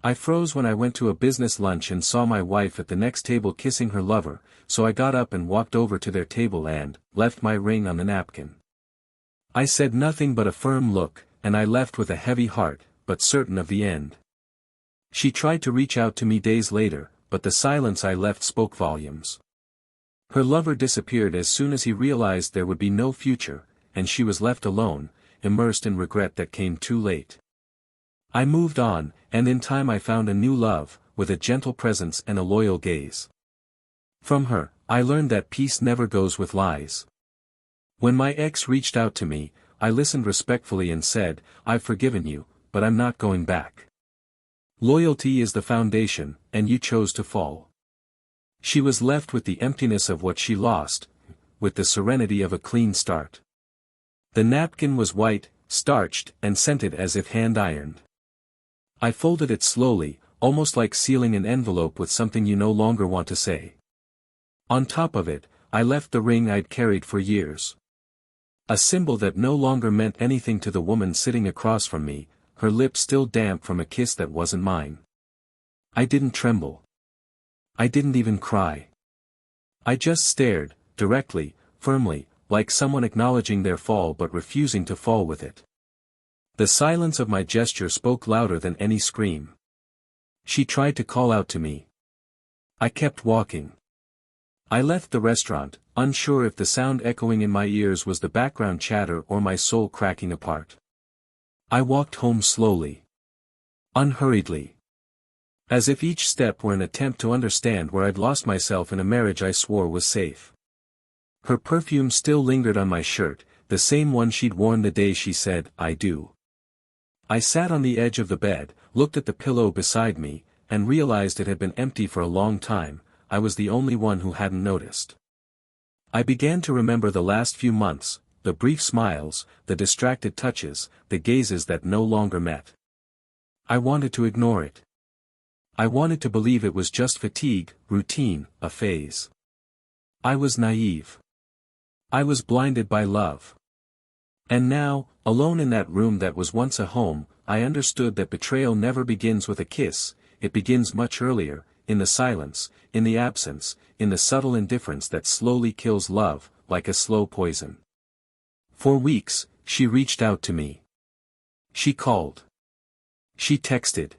I froze when I went to a business lunch and saw my wife at the next table kissing her lover, so I got up and walked over to their table and left my ring on the napkin. I said nothing but a firm look, and I left with a heavy heart, but certain of the end. She tried to reach out to me days later, but the silence I left spoke volumes. Her lover disappeared as soon as he realized there would be no future, and she was left alone, immersed in regret that came too late. I moved on, and in time I found a new love, with a gentle presence and a loyal gaze. From her, I learned that peace never goes with lies. When my ex reached out to me, I listened respectfully and said, "I've forgiven you, but I'm not going back. Loyalty is the foundation, and you chose to fall." She was left with the emptiness of what she lost, with the serenity of a clean start. The napkin was white, starched, and scented as if hand-ironed. I folded it slowly, almost like sealing an envelope with something you no longer want to say. On top of it, I left the ring I'd carried for years. A symbol that no longer meant anything to the woman sitting across from me, her lips still damp from a kiss that wasn't mine. I didn't tremble. I didn't even cry. I just stared, directly, firmly, like someone acknowledging their fall but refusing to fall with it. The silence of my gesture spoke louder than any scream. She tried to call out to me. I kept walking. I left the restaurant, unsure if the sound echoing in my ears was the background chatter or my soul cracking apart. I walked home slowly. Unhurriedly. As if each step were an attempt to understand where I'd lost myself in a marriage I swore was safe. Her perfume still lingered on my shirt, the same one she'd worn the day she said, "I do." I sat on the edge of the bed, looked at the pillow beside me, and realized it had been empty for a long time. I was the only one who hadn't noticed. I began to remember the last few months, the brief smiles, the distracted touches, the gazes that no longer met. I wanted to ignore it. I wanted to believe it was just fatigue, routine, a phase. I was naive. I was blinded by love. And now, alone in that room that was once a home, I understood that betrayal never begins with a kiss, it begins much earlier, in the silence, in the absence, in the subtle indifference that slowly kills love, like a slow poison. For weeks, she reached out to me. She called. She texted.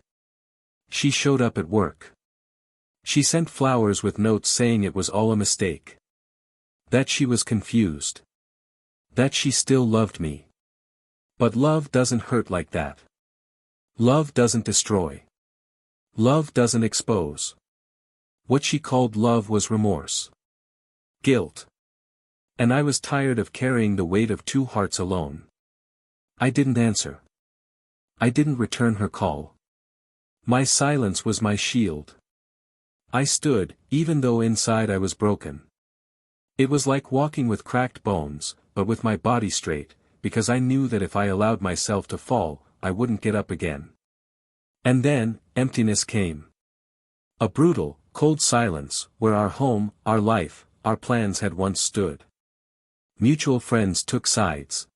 She showed up at work. She sent flowers with notes saying it was all a mistake. That she was confused. That she still loved me. But love doesn't hurt like that. Love doesn't destroy. Love doesn't expose. What she called love was remorse. Guilt. And I was tired of carrying the weight of two hearts alone. I didn't answer. I didn't return her call. My silence was my shield. I stood, even though inside I was broken. It was like walking with cracked bones, but with my body straight, because I knew that if I allowed myself to fall, I wouldn't get up again. And then, emptiness came. A brutal, cold silence, where our home, our life, our plans had once stood. Mutual friends took sides.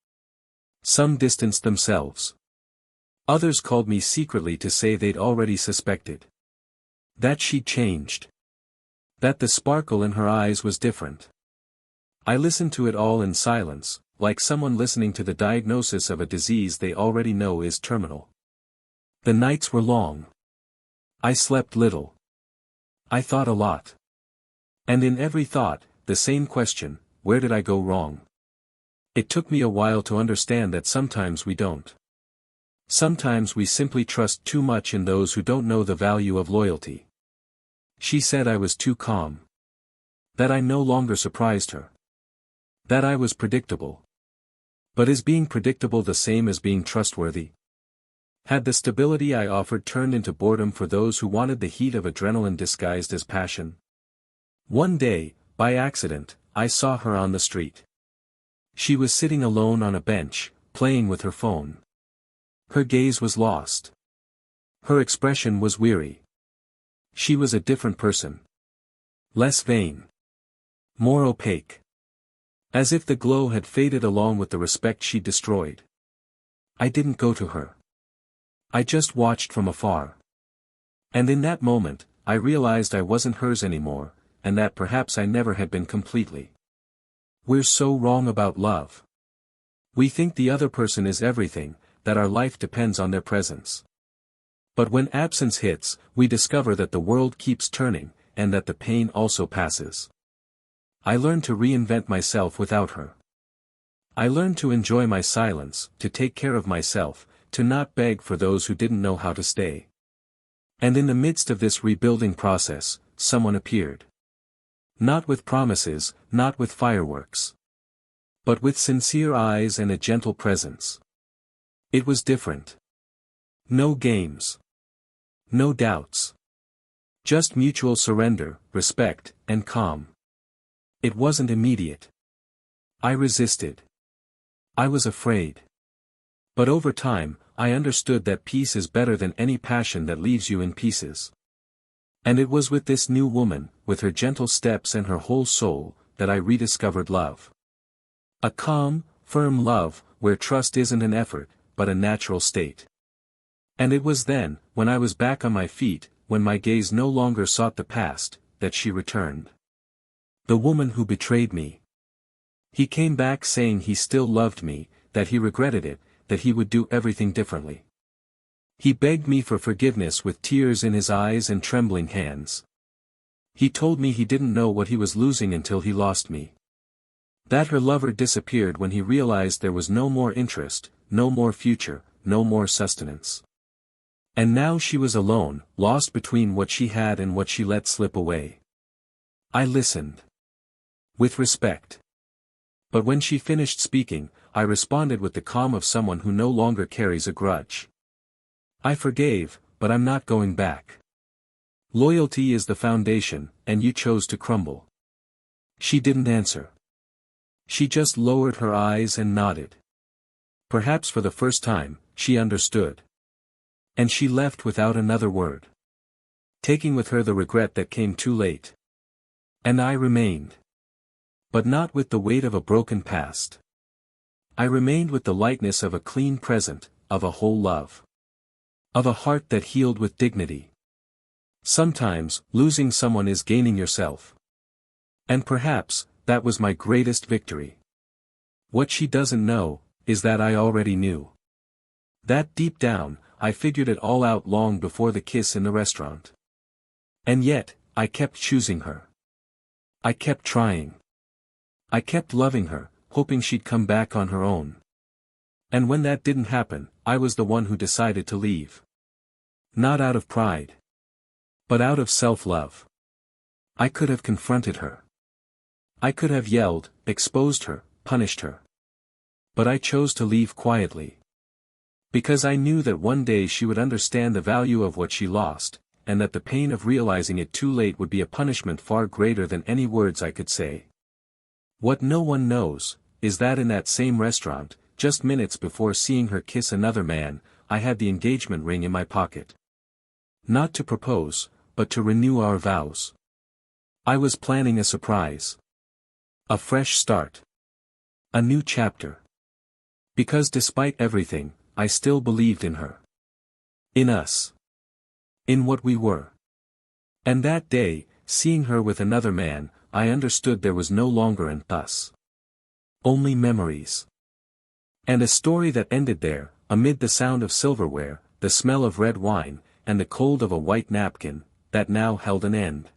Some distanced themselves. Others called me secretly to say they'd already suspected. That she'd changed. That the sparkle in her eyes was different. I listened to it all in silence, like someone listening to the diagnosis of a disease they already know is terminal. The nights were long. I slept little. I thought a lot. And in every thought, the same question, where did I go wrong? It took me a while to understand that sometimes we don't. Sometimes we simply trust too much in those who don't know the value of loyalty. She said I was too calm. That I no longer surprised her. That I was predictable. But is being predictable the same as being trustworthy? Had the stability I offered turned into boredom for those who wanted the heat of adrenaline disguised as passion? One day, by accident, I saw her on the street. She was sitting alone on a bench, playing with her phone. Her gaze was lost. Her expression was weary. She was a different person. Less vain. More opaque. As if the glow had faded along with the respect she destroyed. I didn't go to her. I just watched from afar. And in that moment, I realized I wasn't hers anymore, and that perhaps I never had been completely. We're so wrong about love. We think the other person is everything, that our life depends on their presence. But when absence hits, we discover that the world keeps turning, and that the pain also passes. I learned to reinvent myself without her. I learned to enjoy my silence, to take care of myself, to not beg for those who didn't know how to stay. And in the midst of this rebuilding process, someone appeared. Not with promises, not with fireworks. But with sincere eyes and a gentle presence. It was different. No games. No doubts. Just mutual surrender, respect, and calm. It wasn't immediate. I resisted. I was afraid. But over time, I understood that peace is better than any passion that leaves you in pieces. And it was with this new woman, with her gentle steps and her whole soul, that I rediscovered love. A calm, firm love, where trust isn't an effort, but a natural state. And it was then, when I was back on my feet, when my gaze no longer sought the past, that she returned. The woman who betrayed me. He came back saying he still loved me, that he regretted it, that he would do everything differently. He begged me for forgiveness with tears in his eyes and trembling hands. He told me he didn't know what he was losing until he lost me. That her lover disappeared when he realized there was no more interest, no more future, no more sustenance. And now she was alone, lost between what she had and what she let slip away. I listened. With respect. But when she finished speaking, I responded with the calm of someone who no longer carries a grudge. I forgave, but I'm not going back. Loyalty is the foundation, and you chose to crumble. She didn't answer. She just lowered her eyes and nodded. Perhaps for the first time, she understood. And she left without another word. Taking with her the regret that came too late. And I remained. But not with the weight of a broken past. I remained with the lightness of a clean present, of a whole love. Of a heart that healed with dignity. Sometimes, losing someone is gaining yourself. And perhaps, that was my greatest victory. What she doesn't know, is that I already knew. That deep down, I figured it all out long before the kiss in the restaurant. And yet, I kept choosing her. I kept trying. I kept loving her, hoping she'd come back on her own. And when that didn't happen, I was the one who decided to leave. Not out of pride. But out of self-love. I could have confronted her. I could have yelled, exposed her, punished her. But I chose to leave quietly. Because I knew that one day she would understand the value of what she lost, and that the pain of realizing it too late would be a punishment far greater than any words I could say. What no one knows, is that in that same restaurant, just minutes before seeing her kiss another man, I had the engagement ring in my pocket. Not to propose, but to renew our vows. I was planning a surprise. A fresh start. A new chapter. Because despite everything, I still believed in her. In us. In what we were. And that day, seeing her with another man, I understood there was no longer an us. Only memories. And a story that ended there, amid the sound of silverware, the smell of red wine, and the cold of a white napkin, that now held an end.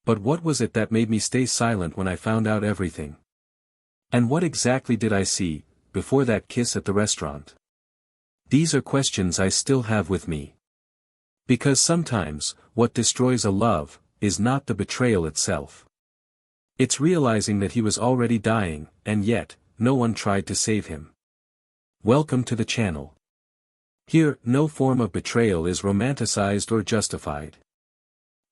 But what was it that made me stay silent when I found out everything? And what exactly did I see, before that kiss at the restaurant? These are questions I still have with me. Because sometimes, what destroys a love, is not the betrayal itself. It's realizing that he was already dying, and yet, no one tried to save him. Welcome to the channel. Here, no form of betrayal is romanticized or justified.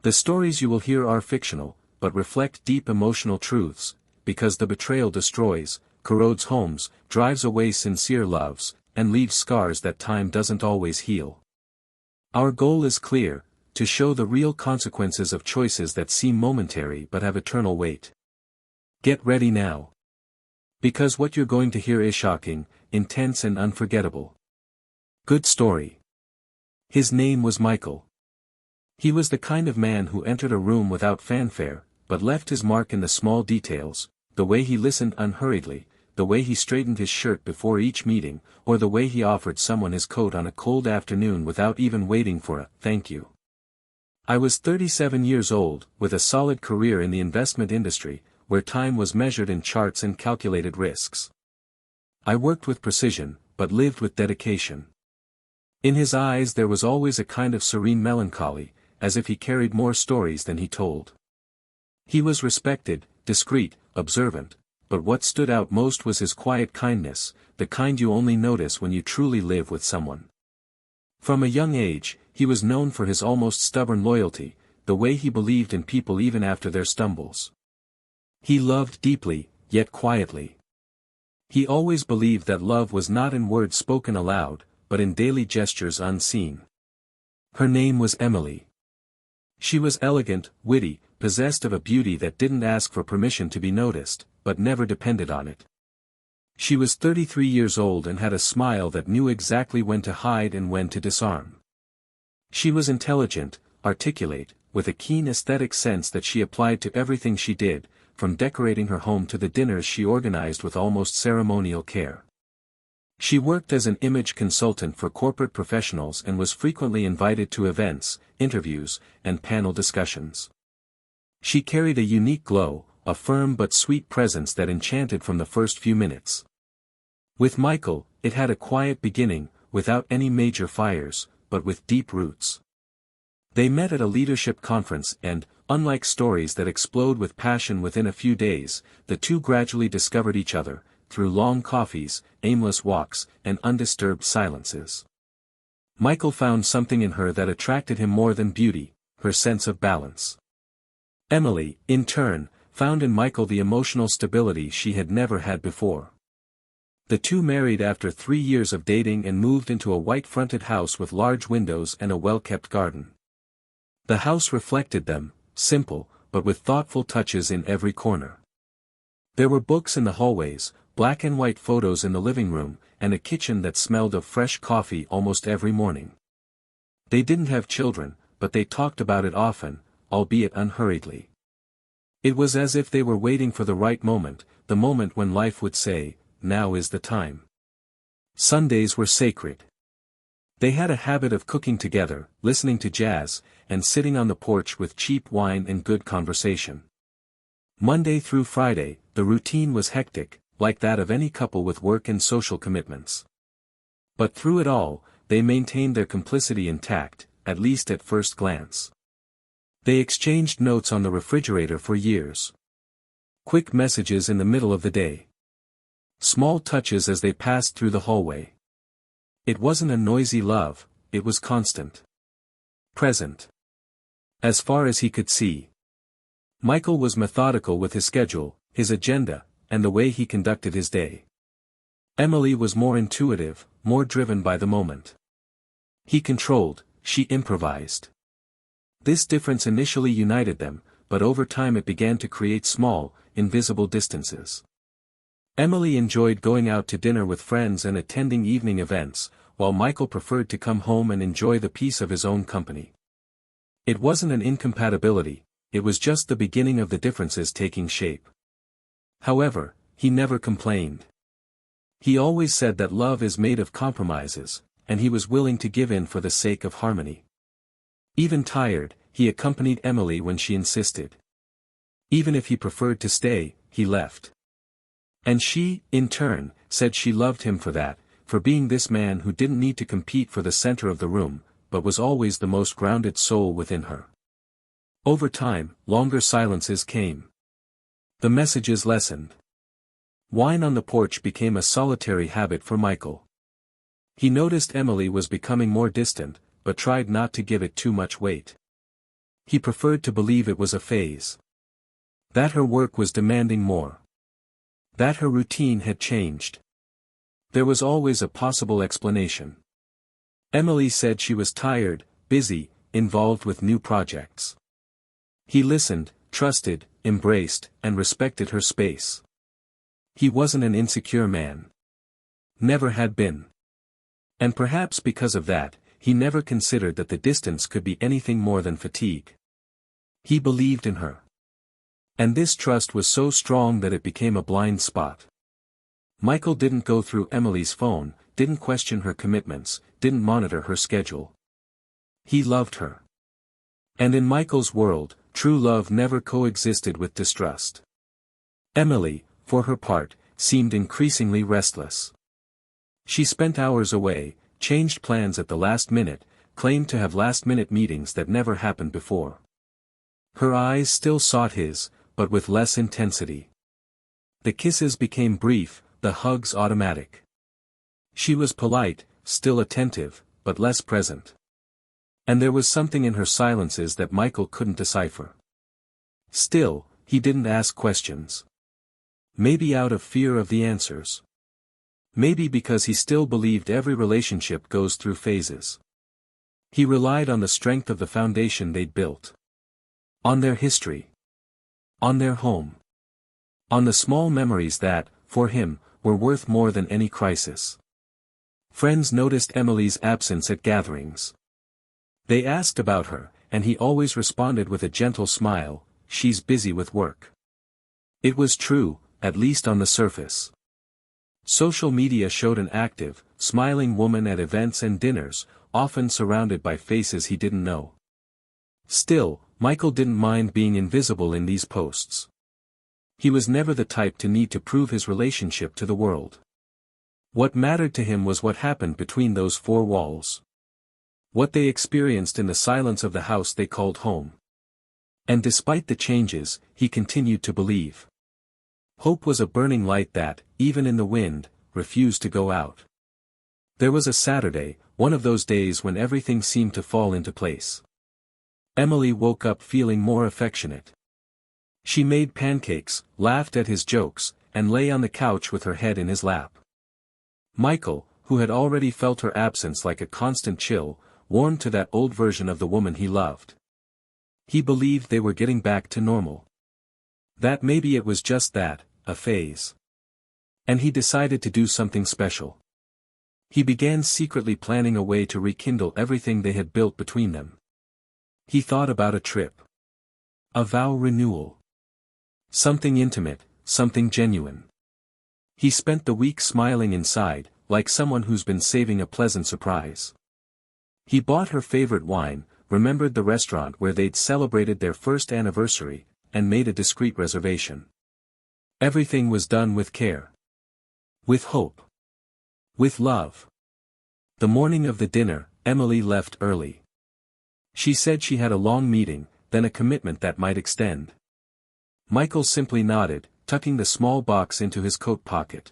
The stories you will hear are fictional, but reflect deep emotional truths, because the betrayal destroys, corrodes homes, drives away sincere loves, and leaves scars that time doesn't always heal. Our goal is clear, to show the real consequences of choices that seem momentary but have eternal weight. Get ready now. Because what you're going to hear is shocking, intense and unforgettable. Good story. His name was Michael. He was the kind of man who entered a room without fanfare, but left his mark in the small details, the way he listened unhurriedly, the way he straightened his shirt before each meeting, or the way he offered someone his coat on a cold afternoon without even waiting for a "thank you." I was 37 years old, with a solid career in the investment industry, where time was measured in charts and calculated risks. I worked with precision, but lived with dedication. In his eyes there was always a kind of serene melancholy, as if he carried more stories than he told. He was respected, discreet, observant, but what stood out most was his quiet kindness, the kind you only notice when you truly live with someone. From a young age, he was known for his almost stubborn loyalty, the way he believed in people even after their stumbles. He loved deeply, yet quietly. He always believed that love was not in words spoken aloud, but in daily gestures unseen. Her name was Emily. She was elegant, witty, possessed of a beauty that didn't ask for permission to be noticed, but never depended on it. She was 33 years old and had a smile that knew exactly when to hide and when to disarm. She was intelligent, articulate, with a keen aesthetic sense that she applied to everything she did, from decorating her home to the dinners she organized with almost ceremonial care. She worked as an image consultant for corporate professionals and was frequently invited to events, interviews, and panel discussions. She carried a unique glow, a firm but sweet presence that enchanted from the first few minutes. With Michael, it had a quiet beginning, without any major fires, but with deep roots. They met at a leadership conference and, unlike stories that explode with passion within a few days, the two gradually discovered each other, through long coffees, aimless walks, and undisturbed silences. Michael found something in her that attracted him more than beauty, her sense of balance. Emily, in turn, found in Michael the emotional stability she had never had before. The two married after 3 years of dating and moved into a white-fronted house with large windows and a well-kept garden. The house reflected them, simple, but with thoughtful touches in every corner. There were books in the hallways, black and white photos in the living room, and a kitchen that smelled of fresh coffee almost every morning. They didn't have children, but they talked about it often, albeit unhurriedly. It was as if they were waiting for the right moment, the moment when life would say, "Now is the time." Sundays were sacred. They had a habit of cooking together, listening to jazz, and sitting on the porch with cheap wine and good conversation. Monday through Friday, the routine was hectic, like that of any couple with work and social commitments. But through it all, they maintained their complicity intact, at least at first glance. They exchanged notes on the refrigerator for years. Quick messages in the middle of the day. Small touches as they passed through the hallway. It wasn't a noisy love, it was constant. Present. As far as he could see. Michael was methodical with his schedule, his agenda, and the way he conducted his day. Emily was more intuitive, more driven by the moment. He controlled, she improvised. This difference initially united them, but over time it began to create small, invisible distances. Emily enjoyed going out to dinner with friends and attending evening events, while Michael preferred to come home and enjoy the peace of his own company. It wasn't an incompatibility, it was just the beginning of the differences taking shape. However, he never complained. He always said that love is made of compromises, and he was willing to give in for the sake of harmony. Even tired, he accompanied Emily when she insisted. Even if he preferred to stay, he left. And she, in turn, said she loved him for that, for being this man who didn't need to compete for the center of the room, but was always the most grounded soul within her. Over time, longer silences came. The messages lessened. Wine on the porch became a solitary habit for Michael. He noticed Emily was becoming more distant, but tried not to give it too much weight. He preferred to believe it was a phase. That her work was demanding more. That her routine had changed. There was always a possible explanation. Emily said she was tired, busy, involved with new projects. He listened, trusted, embraced, and respected her space. He wasn't an insecure man. Never had been. And perhaps because of that, he never considered that the distance could be anything more than fatigue. He believed in her. And this trust was so strong that it became a blind spot. Michael didn't go through Emily's phone, didn't question her commitments, didn't monitor her schedule. He loved her. And in Michael's world, true love never coexisted with distrust. Emily, for her part, seemed increasingly restless. She spent hours away, changed plans at the last minute, claimed to have last-minute meetings that never happened before. Her eyes still sought his, but with less intensity. The kisses became brief, the hugs automatic. She was polite, still attentive, but less present. And there was something in her silences that Michael couldn't decipher. Still, he didn't ask questions. Maybe out of fear of the answers. Maybe because he still believed every relationship goes through phases. He relied on the strength of the foundation they'd built. On their history. On their home. On the small memories that, for him, were worth more than any crisis. Friends noticed Emily's absence at gatherings. They asked about her, and he always responded with a gentle smile, "She's busy with work." It was true, at least on the surface. Social media showed an active, smiling woman at events and dinners, often surrounded by faces he didn't know. Still, Michael didn't mind being invisible in these posts. He was never the type to need to prove his relationship to the world. What mattered to him was what happened between those four walls. What they experienced in the silence of the house they called home. And despite the changes, he continued to believe. Hope was a burning light that, even in the wind, refused to go out. There was a Saturday, one of those days when everything seemed to fall into place. Emily woke up feeling more affectionate. She made pancakes, laughed at his jokes, and lay on the couch with her head in his lap. Michael, who had already felt her absence like a constant chill, warmed to that old version of the woman he loved. He believed they were getting back to normal. That maybe it was just that, a phase. And he decided to do something special. He began secretly planning a way to rekindle everything they had built between them. He thought about a trip. A vow renewal. Something intimate, something genuine. He spent the week smiling inside, like someone who's been saving a pleasant surprise. He bought her favorite wine, remembered the restaurant where they'd celebrated their first anniversary, and made a discreet reservation. Everything was done with care. With hope. With love. The morning of the dinner, Emily left early. She said she had a long meeting, then a commitment that might extend. Michael simply nodded, tucking the small box into his coat pocket.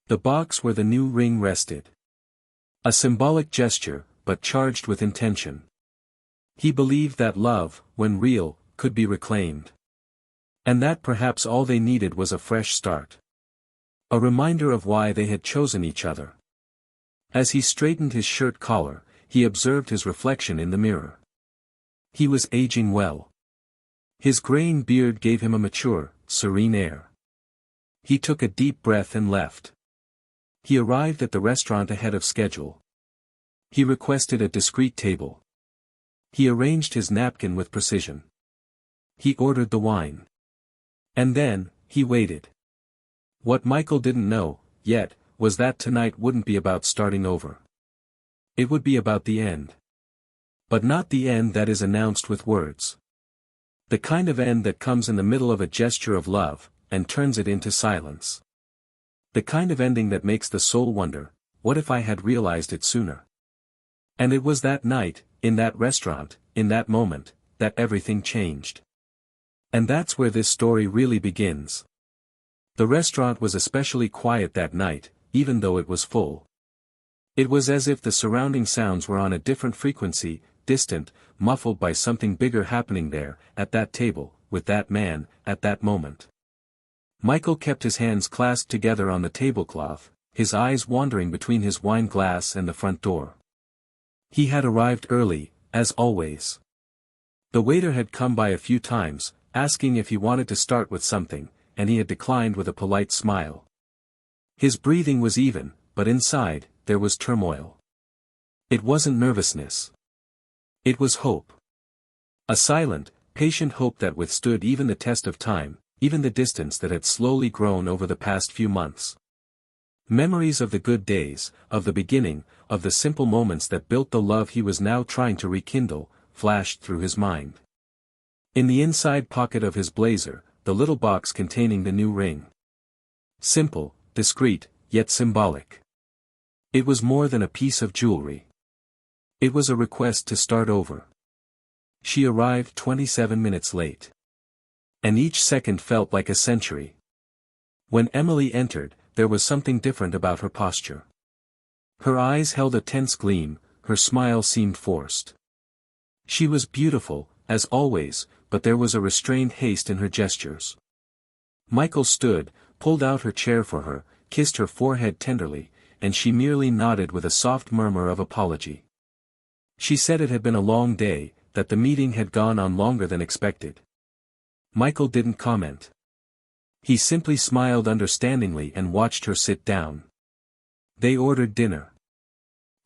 The box where the new ring rested. A symbolic gesture, but charged with intention. He believed that love, when real, could be reclaimed. And that perhaps all they needed was a fresh start. A reminder of why they had chosen each other. As he straightened his shirt collar, he observed his reflection in the mirror. He was aging well. His graying beard gave him a mature, serene air. He took a deep breath and left. He arrived at the restaurant ahead of schedule. He requested a discreet table. He arranged his napkin with precision. He ordered the wine. And then, he waited. What Michael didn't know, yet, was that tonight wouldn't be about starting over. It would be about the end. But not the end that is announced with words. The kind of end that comes in the middle of a gesture of love, and turns it into silence. The kind of ending that makes the soul wonder, what if I had realized it sooner? And it was that night, in that restaurant, in that moment, that everything changed. And that's where this story really begins. The restaurant was especially quiet that night, even though it was full. It was as if the surrounding sounds were on a different frequency, distant, muffled by something bigger happening there, at that table, with that man, at that moment. Michael kept his hands clasped together on the tablecloth, his eyes wandering between his wine glass and the front door. He had arrived early, as always. The waiter had come by a few times, asking if he wanted to start with something, and he had declined with a polite smile. His breathing was even, but inside, there was turmoil. It wasn't nervousness. It was hope. A silent, patient hope that withstood even the test of time, even the distance that had slowly grown over the past few months. Memories of the good days, of the beginning, of the simple moments that built the love he was now trying to rekindle, flashed through his mind. In the inside pocket of his blazer, the little box containing the new ring. Simple, discreet, yet symbolic. It was more than a piece of jewelry. It was a request to start over. She arrived 27 minutes late. And each second felt like a century. When Emily entered, there was something different about her posture. Her eyes held a tense gleam, her smile seemed forced. She was beautiful, as always, but there was a restrained haste in her gestures. Michael stood, pulled out her chair for her, kissed her forehead tenderly, and she merely nodded with a soft murmur of apology. She said it had been a long day, that the meeting had gone on longer than expected. Michael didn't comment. He simply smiled understandingly and watched her sit down. They ordered dinner.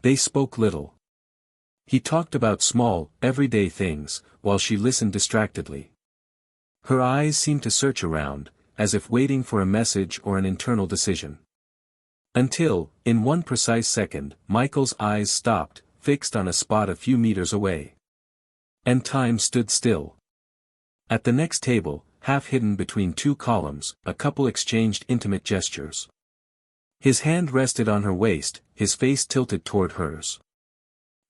They spoke little. He talked about small, everyday things, while she listened distractedly. Her eyes seemed to search around, as if waiting for a message or an internal decision. Until, in one precise second, Michael's eyes stopped, fixed on a spot a few meters away. And time stood still. At the next table, half hidden between two columns, a couple exchanged intimate gestures. His hand rested on her waist, his face tilted toward hers.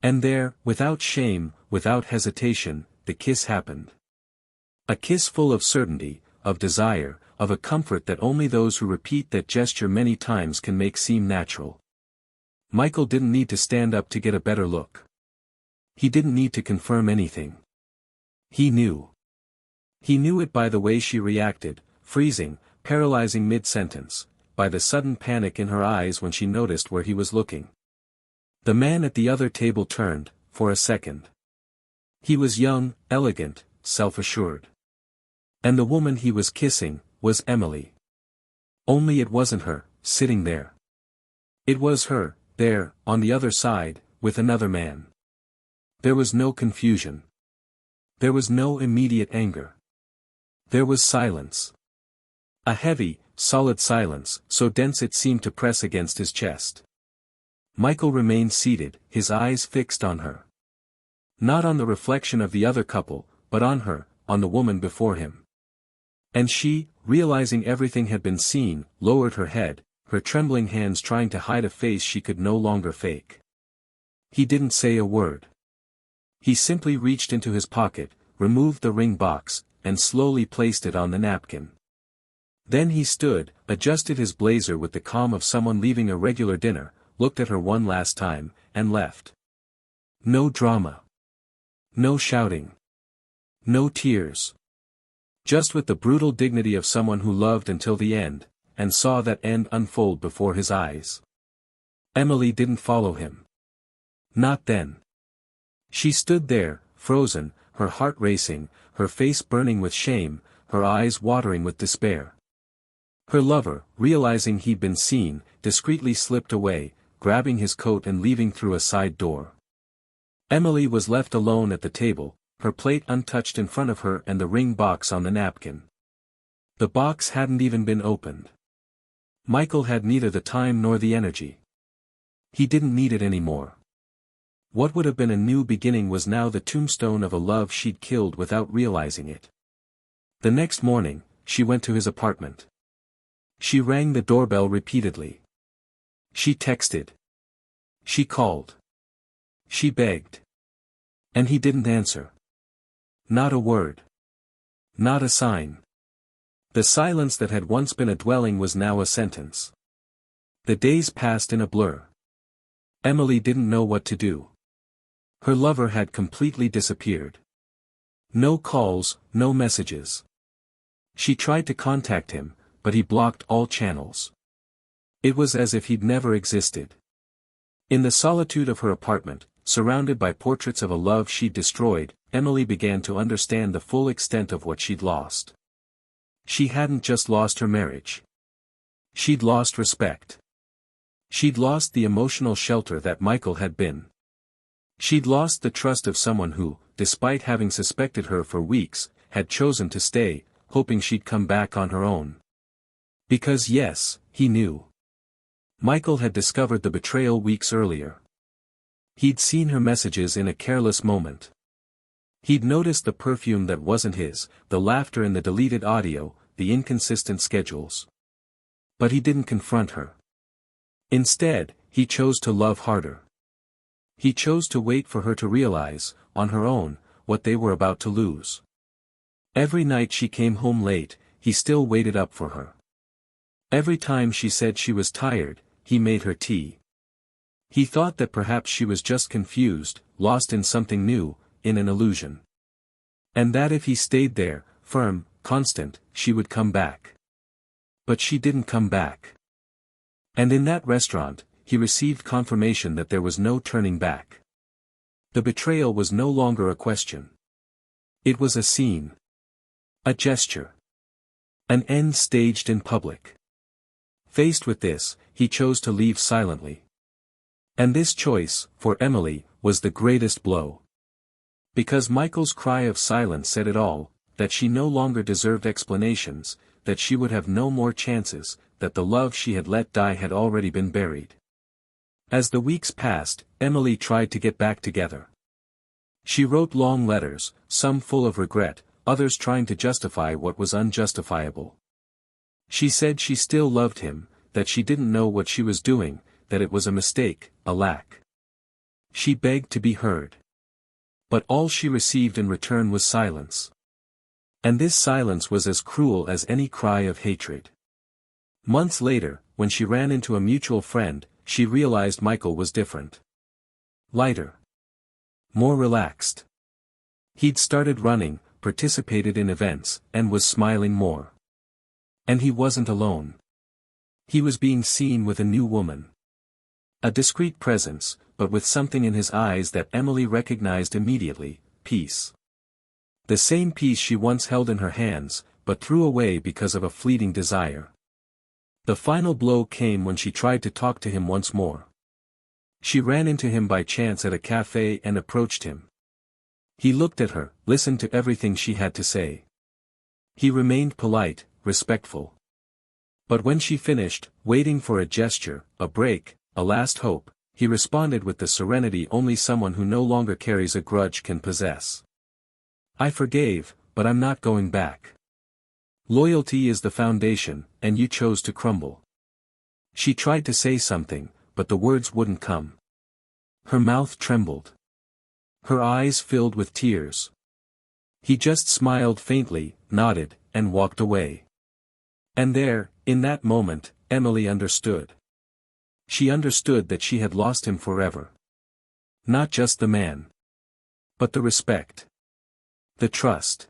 And there, without shame, without hesitation, the kiss happened. A kiss full of certainty, of desire, of a comfort that only those who repeat that gesture many times can make seem natural. Michael didn't need to stand up to get a better look. He didn't need to confirm anything. He knew. He knew it by the way she reacted, freezing, paralyzing mid-sentence, by the sudden panic in her eyes when she noticed where he was looking. The man at the other table turned, for a second. He was young, elegant, self-assured. And the woman he was kissing, was Emily. Only it wasn't her, sitting there. It was her, there, on the other side, with another man. There was no confusion. There was no immediate anger. There was silence. A heavy, solid silence, so dense it seemed to press against his chest. Michael remained seated, his eyes fixed on her. Not on the reflection of the other couple, but on her, on the woman before him. And she, realizing everything had been seen, lowered her head, her trembling hands trying to hide a face she could no longer fake. He didn't say a word. He simply reached into his pocket, removed the ring box, and slowly placed it on the napkin. Then he stood, adjusted his blazer with the calm of someone leaving a regular dinner, looked at her one last time, and left. No drama. No shouting. No tears. Just with the brutal dignity of someone who loved until the end, and saw that end unfold before his eyes. Emily didn't follow him. Not then. She stood there, frozen, her heart racing, her face burning with shame, her eyes watering with despair. Her lover, realizing he'd been seen, discreetly slipped away, grabbing his coat and leaving through a side door. Emily was left alone at the table, her plate untouched in front of her and the ring box on the napkin. The box hadn't even been opened. Michael had neither the time nor the energy. He didn't need it anymore. What would have been a new beginning was now the tombstone of a love she'd killed without realizing it. The next morning, she went to his apartment. She rang the doorbell repeatedly. She texted. She called. She begged. And he didn't answer. Not a word. Not a sign. The silence that had once been a dwelling was now a sentence. The days passed in a blur. Emily didn't know what to do. Her lover had completely disappeared. No calls, no messages. She tried to contact him, but he blocked all channels. It was as if he'd never existed. In the solitude of her apartment, surrounded by portraits of a love she'd destroyed, Emily began to understand the full extent of what she'd lost. She hadn't just lost her marriage. She'd lost respect. She'd lost the emotional shelter that Michael had been. She'd lost the trust of someone who, despite having suspected her for weeks, had chosen to stay, hoping she'd come back on her own. Because yes, he knew. Michael had discovered the betrayal weeks earlier. He'd seen her messages in a careless moment. He'd noticed the perfume that wasn't his, the laughter in the deleted audio, the inconsistent schedules. But he didn't confront her. Instead, he chose to love harder. He chose to wait for her to realize, on her own, what they were about to lose. Every night she came home late, he still waited up for her. Every time she said she was tired, he made her tea. He thought that perhaps she was just confused, lost in something new, in an illusion. And that if he stayed there, firm, constant, she would come back. But she didn't come back. And in that restaurant, he received confirmation that there was no turning back. The betrayal was no longer a question. It was a scene. A gesture. An end staged in public. Faced with this, he chose to leave silently. And this choice, for Emily, was the greatest blow. Because Michael's cry of silence said it all, that she no longer deserved explanations, that she would have no more chances, that the love she had let die had already been buried. As the weeks passed, Emily tried to get back together. She wrote long letters, some full of regret, others trying to justify what was unjustifiable. She said she still loved him, that she didn't know what she was doing, that it was a mistake, a lack. She begged to be heard. But all she received in return was silence. And this silence was as cruel as any cry of hatred. Months later, when she ran into a mutual friend, she realized Michael was different. Lighter. More relaxed. He'd started running, participated in events, and was smiling more. And he wasn't alone. He was being seen with a new woman. A discreet presence, but with something in his eyes that Emily recognized immediately, peace. The same peace she once held in her hands, but threw away because of a fleeting desire. The final blow came when she tried to talk to him once more. She ran into him by chance at a cafe and approached him. He looked at her, listened to everything she had to say. He remained polite, respectful. But when she finished, waiting for a gesture, a break, a last hope, he responded with the serenity only someone who no longer carries a grudge can possess. I forgave, but I'm not going back. Loyalty is the foundation, and you chose to crumble. She tried to say something, but the words wouldn't come. Her mouth trembled. Her eyes filled with tears. He just smiled faintly, nodded, and walked away. And there, in that moment, Emily understood. She understood that she had lost him forever. Not just the man. But the respect. The trust.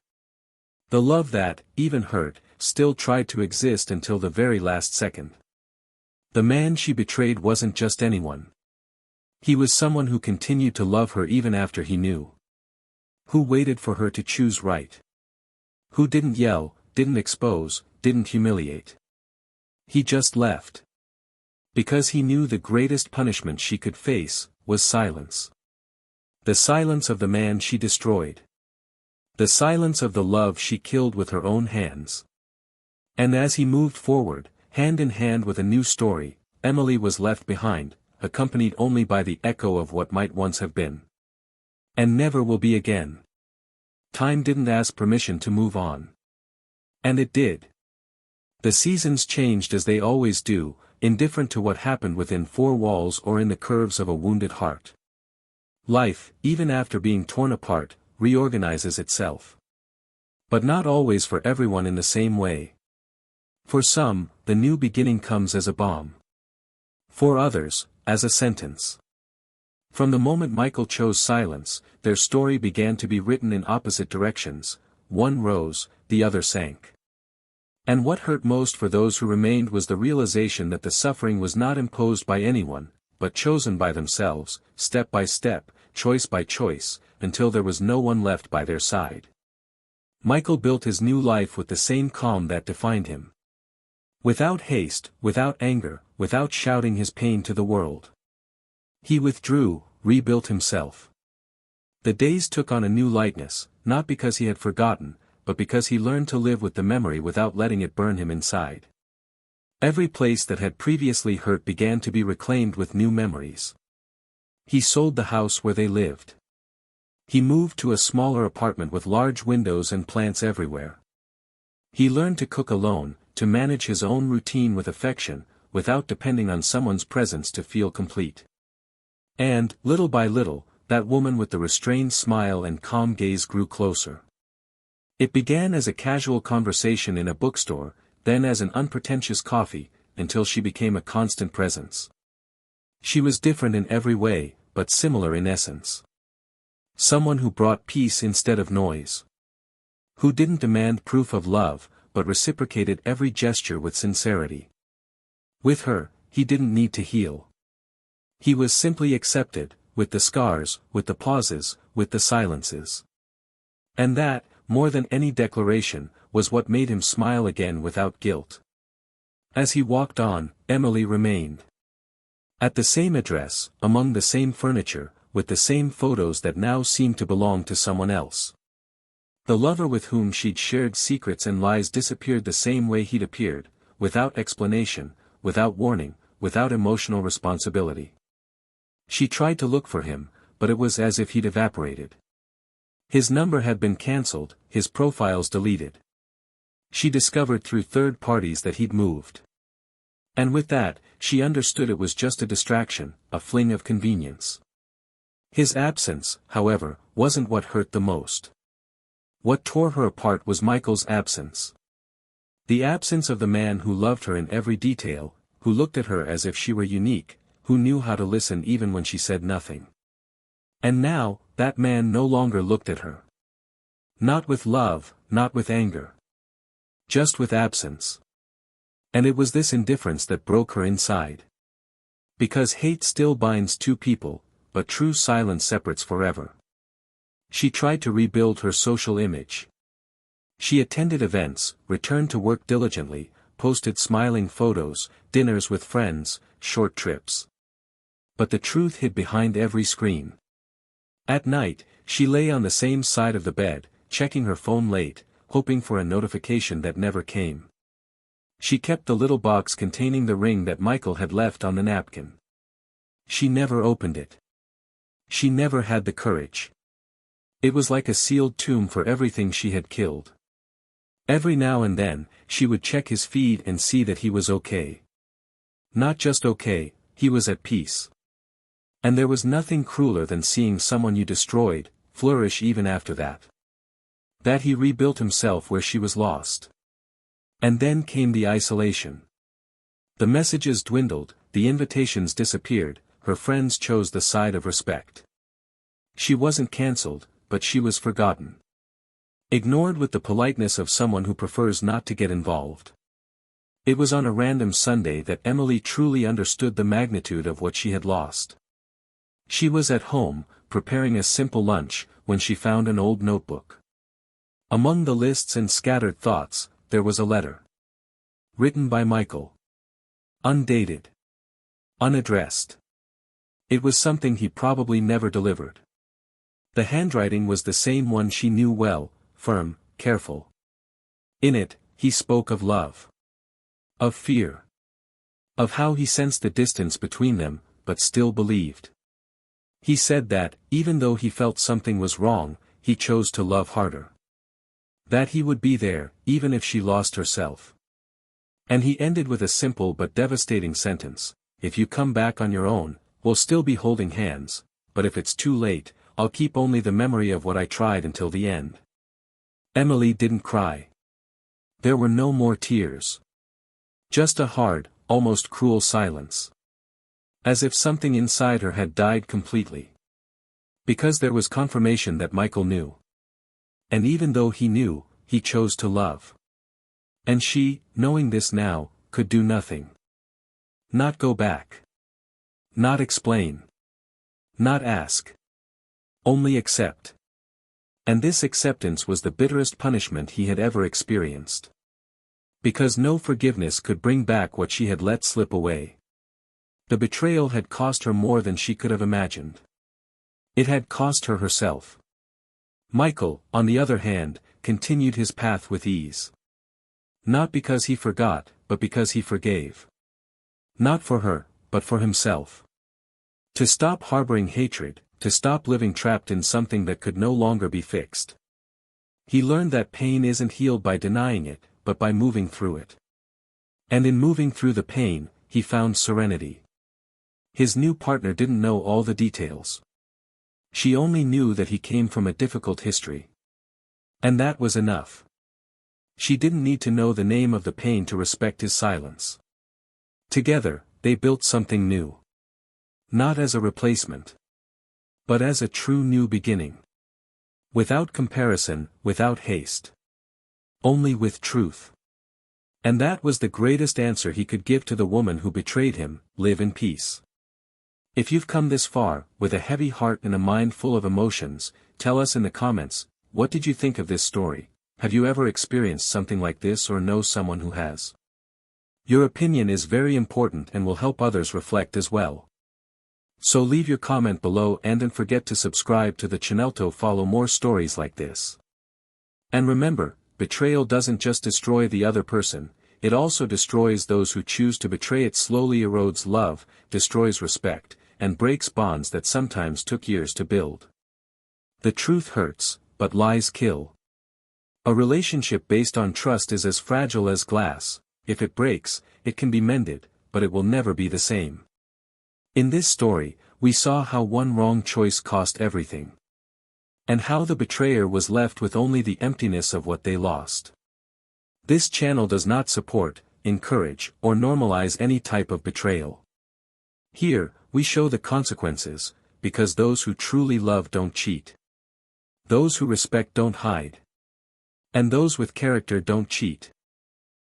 The love that, even hurt, still tried to exist until the very last second. The man she betrayed wasn't just anyone. He was someone who continued to love her even after he knew. Who waited for her to choose right. Who didn't yell, didn't expose, didn't humiliate. He just left. Because he knew the greatest punishment she could face, was silence. The silence of the man she destroyed. The silence of the love she killed with her own hands. And as he moved forward, hand in hand with a new story, Emily was left behind, accompanied only by the echo of what might once have been. And never will be again. Time didn't ask permission to move on. And it did. The seasons changed as they always do, indifferent to what happened within four walls or in the curves of a wounded heart. Life, even after being torn apart, reorganizes itself. But not always for everyone in the same way. For some, the new beginning comes as a bomb. For others, as a sentence. From the moment Michael chose silence, their story began to be written in opposite directions, one rose, the other sank. And what hurt most for those who remained was the realization that the suffering was not imposed by anyone, but chosen by themselves, step by step, choice by choice, until there was no one left by their side. Michael built his new life with the same calm that defined him. Without haste, without anger, without shouting his pain to the world. He withdrew, rebuilt himself. The days took on a new lightness, not because he had forgotten, but because he learned to live with the memory without letting it burn him inside. Every place that had previously hurt began to be reclaimed with new memories. He sold the house where they lived. He moved to a smaller apartment with large windows and plants everywhere. He learned to cook alone, to manage his own routine with affection, without depending on someone's presence to feel complete. And, little by little, that woman with the restrained smile and calm gaze grew closer. It began as a casual conversation in a bookstore, then as an unpretentious coffee, until she became a constant presence. She was different in every way, but similar in essence. Someone who brought peace instead of noise. Who didn't demand proof of love, but reciprocated every gesture with sincerity. With her, he didn't need to heal. He was simply accepted, with the scars, with the pauses, with the silences. And that, more than any declaration, was what made him smile again without guilt. As he walked on, Emily remained. At the same address, among the same furniture, with the same photos that now seemed to belong to someone else. The lover with whom she'd shared secrets and lies disappeared the same way he'd appeared, without explanation, without warning, without emotional responsibility. She tried to look for him, but it was as if he'd evaporated. His number had been cancelled, his profiles deleted. She discovered through third parties that he'd moved. And with that, she understood it was just a distraction, a fling of convenience. His absence, however, wasn't what hurt the most. What tore her apart was Michael's absence. The absence of the man who loved her in every detail, who looked at her as if she were unique, who knew how to listen even when she said nothing. And now, that man no longer looked at her. Not with love, not with anger. Just with absence. And it was this indifference that broke her inside. Because hate still binds two people, but true silence separates forever. She tried to rebuild her social image. She attended events, returned to work diligently, posted smiling photos, dinners with friends, short trips. But the truth hid behind every screen. At night, she lay on the same side of the bed, checking her phone late, hoping for a notification that never came. She kept the little box containing the ring that Michael had left on the napkin. She never opened it. She never had the courage. It was like a sealed tomb for everything she had killed. Every now and then, she would check his feed and see that he was okay. Not just okay, he was at peace. And there was nothing crueler than seeing someone you destroyed, flourish even after that. That he rebuilt himself where she was lost. And then came the isolation. The messages dwindled, the invitations disappeared, her friends chose the side of respect. She wasn't cancelled, but she was forgotten. Ignored with the politeness of someone who prefers not to get involved. It was on a random Sunday that Emily truly understood the magnitude of what she had lost. She was at home, preparing a simple lunch, when she found an old notebook. Among the lists and scattered thoughts, there was a letter. Written by Michael. Undated. Unaddressed. It was something he probably never delivered. The handwriting was the same one she knew well, firm, careful. In it, he spoke of love. Of fear. Of how he sensed the distance between them, but still believed. He said that, even though he felt something was wrong, he chose to love harder. That he would be there, even if she lost herself. And he ended with a simple but devastating sentence: if you come back on your own, we'll still be holding hands, but if it's too late, I'll keep only the memory of what I tried until the end. Emily didn't cry. There were no more tears. Just a hard, almost cruel silence. As if something inside her had died completely. Because there was confirmation that Michael knew. And even though he knew, he chose to love. And she, knowing this now, could do nothing. Not go back. Not explain. Not ask. Only accept. And this acceptance was the bitterest punishment he had ever experienced. Because no forgiveness could bring back what she had let slip away. The betrayal had cost her more than she could have imagined. It had cost her herself. Michael, on the other hand, continued his path with ease. Not because he forgot, but because he forgave. Not for her, but for himself. To stop harboring hatred, to stop living trapped in something that could no longer be fixed. He learned that pain isn't healed by denying it, but by moving through it. And in moving through the pain, he found serenity. His new partner didn't know all the details. She only knew that he came from a difficult history. And that was enough. She didn't need to know the name of the pain to respect his silence. Together, they built something new. Not as a replacement, but as a true new beginning. Without comparison, without haste. Only with truth. And that was the greatest answer he could give to the woman who betrayed him: live in peace. If you've come this far, with a heavy heart and a mind full of emotions, tell us in the comments, what did you think of this story? Have you ever experienced something like this or know someone who has? Your opinion is very important and will help others reflect as well. So leave your comment below and don't forget to subscribe to the channel to follow more stories like this. And remember, betrayal doesn't just destroy the other person, it also destroys those who choose to betray. It slowly erodes love, destroys respect, and breaks bonds that sometimes took years to build. The truth hurts, but lies kill. A relationship based on trust is as fragile as glass. If it breaks, it can be mended, but it will never be the same. In this story, we saw how one wrong choice cost everything. And how the betrayer was left with only the emptiness of what they lost. This channel does not support, encourage, or normalize any type of betrayal. Here, we show the consequences, because those who truly love don't cheat. Those who respect don't hide. And those with character don't cheat.